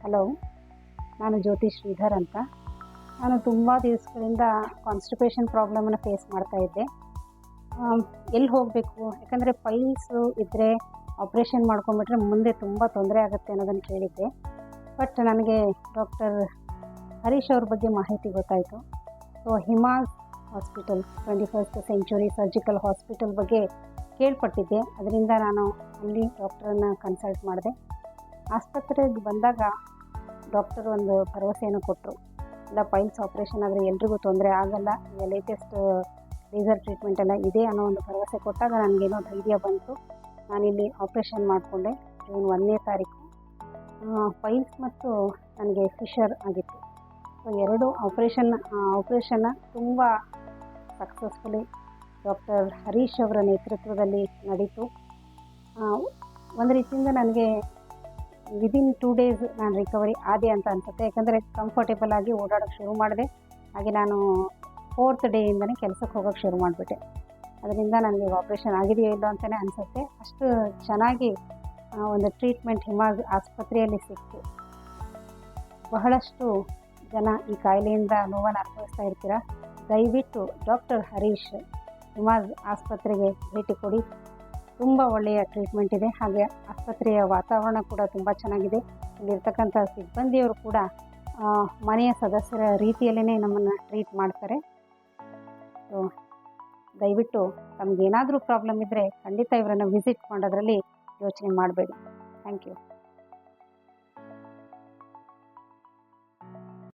Hello, ನಾನು ಜ್ಯೋತಿ ಶ್ರೀಧರ್ ಅಂತ. ನಾನು ತುಂಬ ದಿವಸಗಳಿಂದ ಕಾನ್ಸ್ಟಿಪೇಷನ್ ಪ್ರಾಬ್ಲಮನ್ನು ಫೇಸ್ ಮಾಡ್ತಾ ಇದ್ದೆ. ಎಲ್ಲಿ ಹೋಗಬೇಕು, ಯಾಕಂದರೆ ಪೈಲ್ಸು ಇದ್ದರೆ ಆಪ್ರೇಷನ್ ಮಾಡ್ಕೊಂಬಿಟ್ರೆ ಮುಂದೆ ತುಂಬ ತೊಂದರೆ ಆಗುತ್ತೆ ಅನ್ನೋದನ್ನು ಕೇಳಿದ್ದೆ. ಬಟ್ ನನಗೆ ಡಾಕ್ಟರ್ ಹರೀಶ್ ಅವ್ರ ಬಗ್ಗೆ ಮಾಹಿತಿ ಗೊತ್ತಾಯಿತು. So Himas hospital 21st century surgical hospital ಬಗ್ಗೆ ಕೇಳ್ಪಟ್ಟಿದ್ದೆ. ಅದರಿಂದ ನಾನು ಅಲ್ಲಿ ಡಾಕ್ಟ್ರನ್ನು ಕನ್ಸಲ್ಟ್ ಮಾಡಿದೆ. ಆಸ್ಪತ್ರೆಗೆ ಬಂದಾಗ ಡಾಕ್ಟರ್ ಒಂದು ಭರವಸೆಯನ್ನು ಕೊಟ್ಟರು. ಇಲ್ಲ, ಪೈಲ್ಸ್ ಆಪ್ರೇಷನ್ ಆದರೆ ಎಲ್ರಿಗೂ ತೊಂದರೆ ಆಗಲ್ಲ, ಈಗ ಲೇಟೆಸ್ಟ್ ಲೇಸರ್ ಟ್ರೀಟ್ಮೆಂಟ್ ಎಲ್ಲ ಇದೆ ಅನ್ನೋ ಒಂದು ಭರವಸೆ ಕೊಟ್ಟಾಗ ನನಗೇನೋ ಧೈರ್ಯ ಬಂತು. ನಾನಿಲ್ಲಿ ಆಪ್ರೇಷನ್ ಮಾಡಿಕೊಂಡೆ ಜೂನ್ 1ನೇ ತಾರೀಕು. ಪೈಲ್ಸ್ ಮತ್ತು ನನಗೆ ಫಿಶರ್ ಆಗಿತ್ತು. ಸೊ ಎರಡು ಆಪ್ರೇಷನ್ನ ತುಂಬ ಸಕ್ಸಸ್ಫುಲಿ ಡಾಕ್ಟರ್ ಹರೀಶ್ ಅವರ ನೇತೃತ್ವದಲ್ಲಿ ನಡೀತು. ಒಂದು ರೀತಿಯಿಂದ ನನಗೆ ವಿದಿನ್ 2 days ನಾನು ರಿಕವರಿ ಆದೆ ಅಂತ ಅನಿಸುತ್ತೆ. ಯಾಕಂದರೆ ಕಂಫರ್ಟೇಬಲ್ ಆಗಿ ಓಡಾಡೋಕ್ಕೆ ಶುರು ಮಾಡಿದೆ. ಹಾಗೆ ನಾನು 4th ಡೇಯಿಂದನೇ ಕೆಲಸಕ್ಕೆ ಹೋಗೋಕ್ಕೆ ಶುರು ಮಾಡಿಬಿಟ್ಟೆ. ಅದರಿಂದ ನನಗೆ ಆಪ್ರೇಷನ್ ಆಗಿದೆಯೋ ಇಲ್ಲೋ ಅಂತಲೇ ಅನಿಸುತ್ತೆ. ಅಷ್ಟು ಚೆನ್ನಾಗಿ ಒಂದು ಟ್ರೀಟ್ಮೆಂಟ್ ಹಿಮಾಸ್ ಆಸ್ಪತ್ರೆಯಲ್ಲಿ ಸಿಕ್ತು. ಬಹಳಷ್ಟು ಜನ ಈ ಕಾಯಿಲೆಯಿಂದ ನೋವನ್ನು ಅನುಭವಿಸ್ತಾ ಇರ್ತೀರ. ದಯವಿಟ್ಟು ಡಾಕ್ಟರ್ ಹರೀಶ್ ಹಿಮಾಸ್ ಆಸ್ಪತ್ರೆಗೆ ಭೇಟಿ ಕೊಡಿ. ತುಂಬ ಒಳ್ಳೆಯ ಟ್ರೀಟ್ಮೆಂಟ್ ಇದೆ. ಹಾಗೆ ಆಸ್ಪತ್ರೆಯ ವಾತಾವರಣ ಕೂಡ ತುಂಬ ಚೆನ್ನಾಗಿದೆ. ಇಲ್ಲಿರ್ತಕ್ಕಂಥ ಸಿಬ್ಬಂದಿಯವರು ಕೂಡ ಮನೆಯ ಸದಸ್ಯರ ರೀತಿಯಲ್ಲೇ ನಮ್ಮನ್ನು ಟ್ರೀಟ್ ಮಾಡ್ತಾರೆ. ಸೊ ದಯವಿಟ್ಟು ತಮಗೇನಾದರೂ ಪ್ರಾಬ್ಲಮ್ ಇದ್ದರೆ ಖಂಡಿತ ಇವರನ್ನು ವಿಸಿಟ್ ಮಾಡೋದ್ರಲ್ಲಿ ಯೋಚನೆ ಮಾಡಬೇಡಿ. Thank you.